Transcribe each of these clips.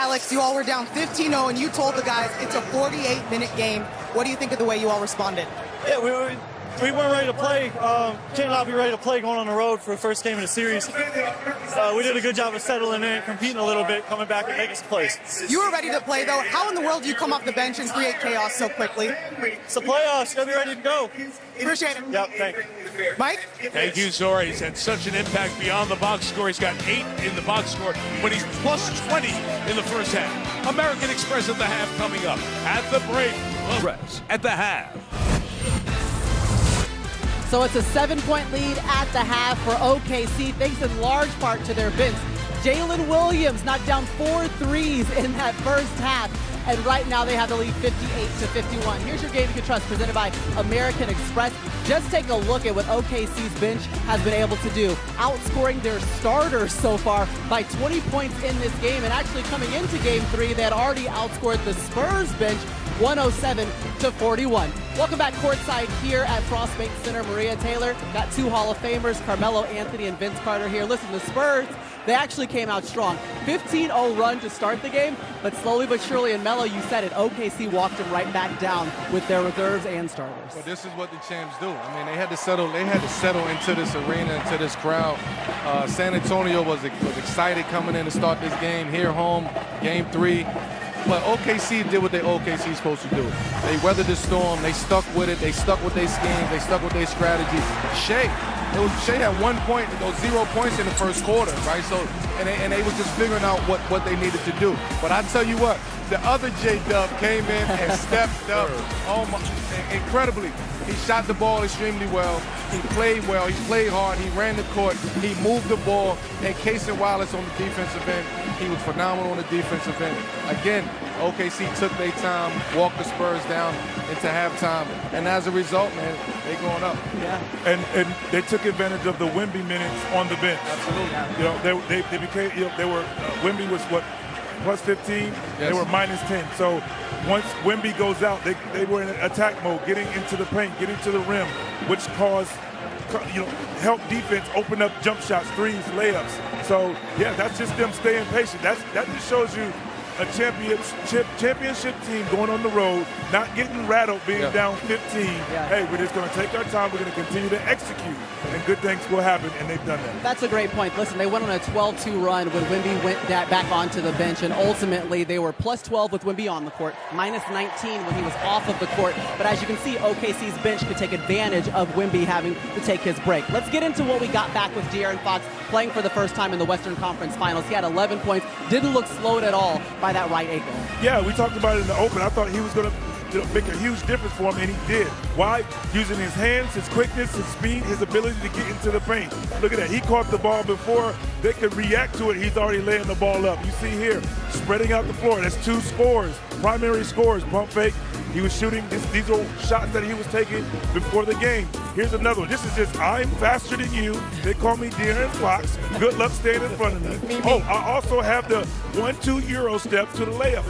Alex, you all were down 15-0, and you told the guys it's a 48-minute game. What do you think of the way you all responded? Yeah, we weren't ready to play. Can't not be ready to play going on the road for the first game of the series. We did a good job of settling in, competing a little bit, coming back and making some plays. You were ready to play, though. How in the world do you come off the bench and create chaos so quickly? It's the playoffs. Gotta be ready to go. Appreciate it. Yep, thank you. Mike? Thank you, Zora. He's had such an impact beyond the box score. He's got 8 in the box score, but he's plus 20 in the first half. American Express at the half coming up. At the break, Express at the half. So it's a 7-point lead at the half for OKC, thanks in large part to their bench. Jaylin Williams knocked down 4 threes in that first half, and right now they have the lead 58-51. Here's your game you can trust, presented by American Express. Just take a look at what OKC's bench has been able to do, outscoring their starters so far by 20 points in this game, and actually coming into Game 3, they had already outscored the Spurs bench 107-41. Welcome back courtside here at Frostbank Center. Maria Taylor, got 2 Hall of Famers, Carmelo Anthony and Vince Carter here. Listen, the Spurs, they actually came out strong. 15-0 run to start the game, but slowly but surely, and Melo, you said it, OKC walked them right back down with their reserves and starters. Well, this is what the champs do. I mean, they had to settle into this arena, into this crowd. San Antonio was excited coming in to start this game, here home, Game 3. But OKC did what OKC is supposed to do. They weathered the storm. They stuck with it. They stuck with their schemes. They stuck with their strategies. Shea had 1 point, 0 points in the first quarter, right? So, and they were just figuring out what they needed to do. But I tell you what, the other J-Dub came in and stepped up. Oh my, incredibly. He shot the ball extremely well. He played well. He played hard. He ran the court. He moved the ball. And Casey Wallace on the defensive end, he was phenomenal on the defensive end. Again, OKC took their time, walked the Spurs down into halftime, and as a result, man, they going up. Yeah. And they took advantage of the Wemby minutes on the bench. Absolutely. You know, they became, you know, they were Wemby was what, plus 15. Yes. They were minus 10. So once Wemby goes out, they were in attack mode, getting into the paint, getting to the rim, which caused, you know, help defense open up jump shots, threes, layups. So yeah, that's just them staying patient. That just shows you a championship team going on the road, not getting rattled, being down 15. Yeah. Hey, we're just going to take our time. We're going to continue to execute, and good things will happen, and they've done that. That's a great point. Listen, they went on a 12-2 run when Wemby went back onto the bench, and ultimately they were plus 12 with Wemby on the court, minus 19 when he was off of the court. But as you can see, OKC's bench could take advantage of Wemby having to take his break. Let's get into what we got back with De'Aaron Fox playing for the first time in the Western Conference Finals. He had 11 points, didn't look slowed at all by that right ankle. Yeah, we talked about it in the open. I thought he was going to make a huge difference for him, and he did. Why? Using his hands, his quickness, his speed, his ability to get into the paint. Look at that. He caught the ball before they could react to it. He's already laying the ball up. You see here, spreading out the floor. That's 2 scores, primary scores, pump fake. He was shooting. These are shots that he was taking before the game. Here's another one. This is just, I'm faster than you. They call me De'Aaron Fox. Good luck staying in front of me. Oh, I also have the 1-2 Euro step to the layup.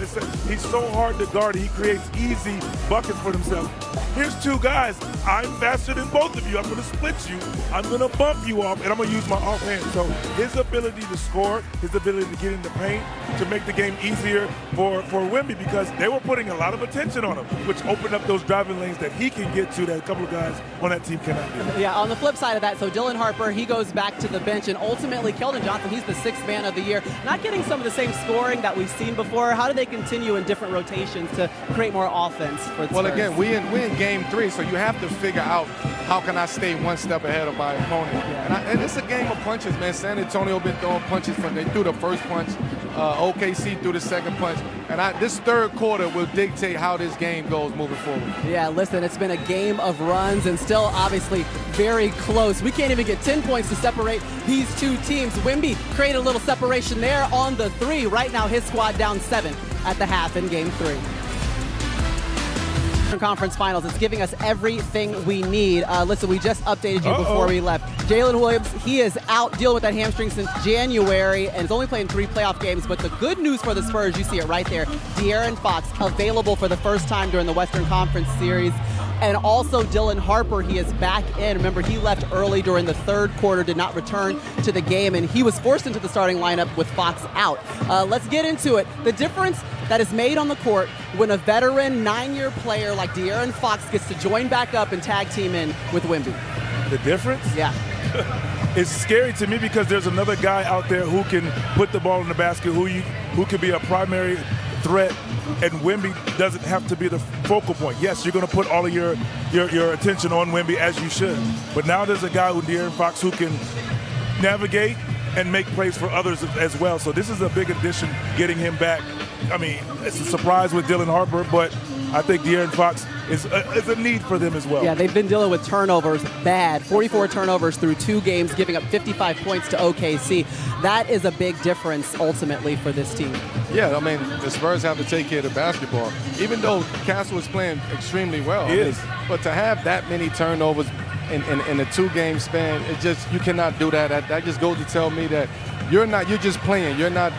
He's so hard to guard. He creates easy buckets for himself. Here's 2 guys. I'm faster than both of you. I'm going to split you. I'm going to bump you off, and I'm going to use my offhand. So his ability to score, his ability to get in the paint, to make the game easier for Wemby, because they were putting a lot of attention on him, which opened up those driving lanes that he can get to that a couple of guys on that team cannot do. Yeah, on the flip side of that, so Dylan Harper, he goes back to the bench, and ultimately Keldon Johnson, he's the 6th man of the year. Not getting some of the same scoring that we've seen before. How do they continue in different rotations to create more offense for the Well, Spurs? again, we in Game 3, so you have to figure out how can I stay one step ahead of my opponent. Yeah. And it's a game of punches, man. San Antonio been throwing punches they threw the first punch. OKC threw the second punch. And this third quarter will dictate how this game goes moving forward. Yeah, listen, it's been a game of runs and still obviously very close. We can't even get 10 points to separate these 2 teams. Wemby created a little separation there on the 3. Right now, his squad down 7 at the half in Game 3. Conference Finals. It's giving us everything we need. Listen, we just updated you before we left. Jaylin Williams, he is out dealing with that hamstring since January and is only playing 3 playoff games. But the good news for the Spurs, you see it right there. De'Aaron Fox available for the first time during the Western Conference Series. And also Dylan Harper, he is back in. Remember, he left early during the third quarter, did not return to the game, and he was forced into the starting lineup with Fox out. Let's get into it. The difference that is made on the court when a veteran 9-year player like De'Aaron Fox gets to join back up and tag team in with Wemby. The difference? Yeah. It's scary to me because there's another guy out there who can put the ball in the basket, who could be a primary threat, and Wemby doesn't have to be the focal point. Yes, you're going to put all of your attention on Wemby, as you should, but now there's a guy, De'Aaron Fox, who can navigate and make plays for others as well. So this is a big addition, getting him back. I mean, it's a surprise with Dylan Harper, but I think De'Aaron Fox is a need for them as well. Yeah, they've been dealing with turnovers bad. 44 turnovers through 2 games, giving up 55 points to OKC. That is a big difference ultimately for this team. Yeah, I mean, the Spurs have to take care of the basketball. Even though Castle is playing extremely well. But to have that many turnovers in a 2-game span, it just, you cannot do that. That just goes to tell me that you're just playing. You're not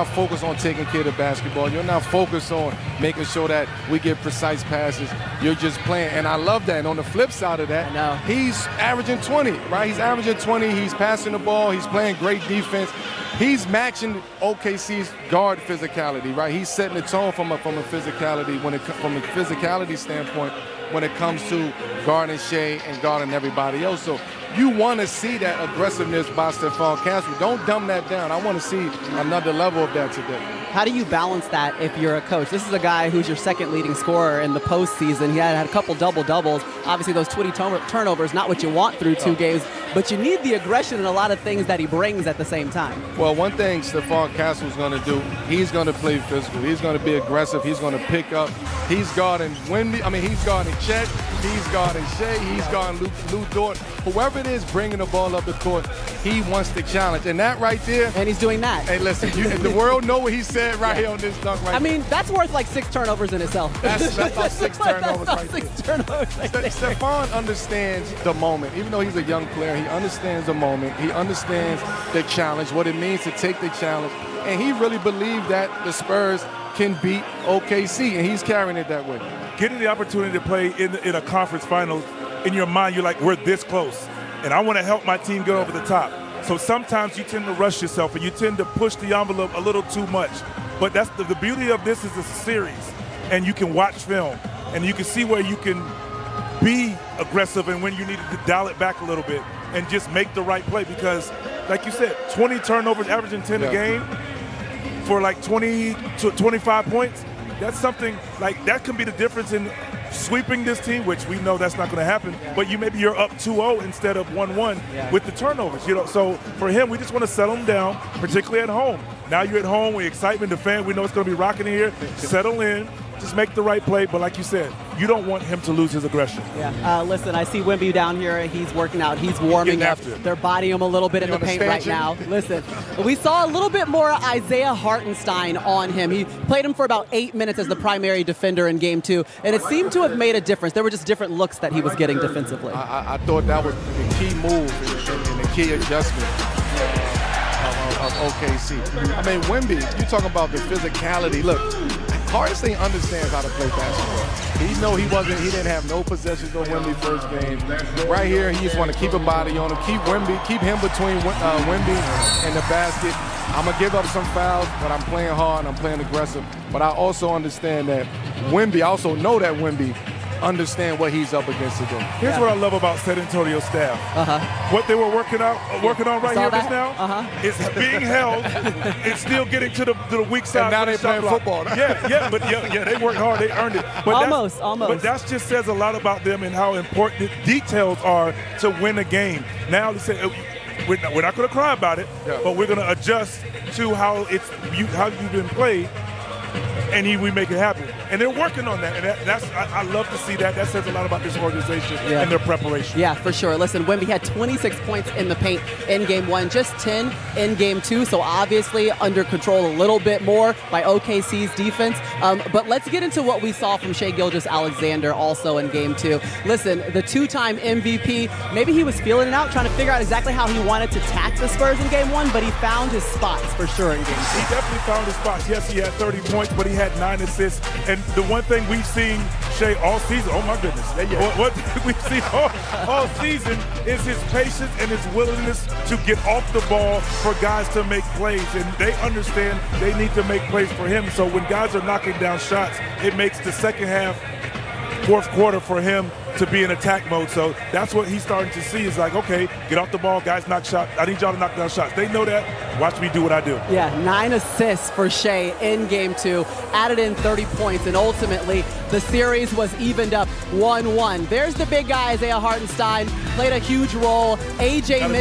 focused on taking care of the basketball. You're not focused on making sure that we get precise passes. You're just playing. And I love that. And on the flip side of that, he's averaging 20, right? He's averaging 20. He's passing the ball. He's playing great defense. He's matching OKC's guard physicality, right? He's setting the tone from a physicality from a physicality standpoint when it comes to guarding Shea and guarding everybody else. So you want to see that aggressiveness by Stephon Castle. Don't dumb that down. I want to see another level of that today. How do you balance that if you're a coach? This is a guy who's your second leading scorer in the postseason. He had a couple double-doubles. Obviously, those 20 turnovers, not what you want through 2 games, but you need the aggression and a lot of things that he brings at the same time. Well, one thing Stephon Castle is going to do, he's going to play physical. He's going to be aggressive. He's going to pick up. He's guarding Wemby. I mean, he's guarding Chet. He's guarding Shea. He's guarding Lou Dort. Whoever it is bringing the ball up the court, he wants the challenge. And that right there. And he's doing that. Hey, listen, the world know what he said here on this dunk right I mean, that's worth like 6 turnovers in itself. That's about 6 turnovers right there. 6 turnovers right there. Stephon understands the moment. Even though he's a young player, he understands the moment. He understands the challenge, what it means to take the challenge. And he really believed that the Spurs can beat OKC, and he's carrying it that way. Getting the opportunity to play in a conference final, in your mind, you're like, we're this close. And I want to help my team get over the top. So sometimes you tend to rush yourself and you tend to push the envelope a little too much. But that's the beauty of this is a series, and you can watch film, and you can see where you can be aggressive and when you need to dial it back a little bit and just make the right play. Because, like you said, 20 turnovers, averaging 10 a game for like 20 to 25 points, that's something like that can be the difference in sweeping this team, which we know that's not going to happen, but maybe you're up 2-0 instead of 1-1 with the turnovers. So for him, we just want to settle him down, particularly at home. Now you're at home, we're excitement, the fan, we know it's going to be rocking in here. Settle in, just make the right play. But like you said, you don't want him to lose his aggression. Listen, I see Wemby down here. He's working out. He's warming up. They're bodying him a little bit in the paint right now. Listen, we saw a little bit more Isaiah Hartenstein on him. He played him for about 8 minutes as the primary defender in Game 2, and it seemed to have made a difference. There were just different looks that he was getting defensively. I thought that was the key move and the key adjustment of OKC. I mean, Wemby, you talking about the physicality. Look, Hartenstein understands how to play basketball. He know he didn't have no possessions on Wemby first game. Right here, he just want to keep a body on him, keep him between Wemby and the basket. I'm gonna give up some fouls, but I'm playing hard, I'm playing aggressive. But I also understand that Wemby, I also know that Wemby understand what he's up against today. Here's what I love about San Antonio staff. What they were working on right here just now is being held and still getting to the weak side. And now they're playing football. Yeah, they worked hard, they earned it. But almost. But that just says a lot about them and how important the details are to win a game. Now they say we're not going to cry about it, but we're going to adjust to how you've been played, and we make it happen. And they're working on that, and I love to see that. That says a lot about this organization and their preparation. Yeah, for sure. Listen, Wemby had 26 points in the paint in Game 1, just 10 in Game 2, so obviously under control a little bit more by OKC's defense. But let's get into what we saw from Shai Gilgeous-Alexander also in Game 2. Listen, the 2-time MVP, maybe he was feeling it out, trying to figure out exactly how he wanted to tack the Spurs in Game 1, but he found his spots for sure in Game 2. He definitely found his spots. Yes, he had 30 points. points, but he had 9 assists. And the one thing we've seen Shai all season, oh my goodness, what we've seen all season is his patience and his willingness to get off the ball for guys to make plays. And they understand they need to make plays for him. So when guys are knocking down shots, it makes the second half, fourth quarter for him to be in attack mode. So that's what he's starting to see is like, okay, get off the ball, guys knock shots. I need y'all to knock down shots. They know that. Watch me do what I do. Yeah, 9 assists for Shai in game 2, added in 30 points, and ultimately the series was evened up 1-1. There's the big guy, Isaiah Hartenstein, played a huge role. AJ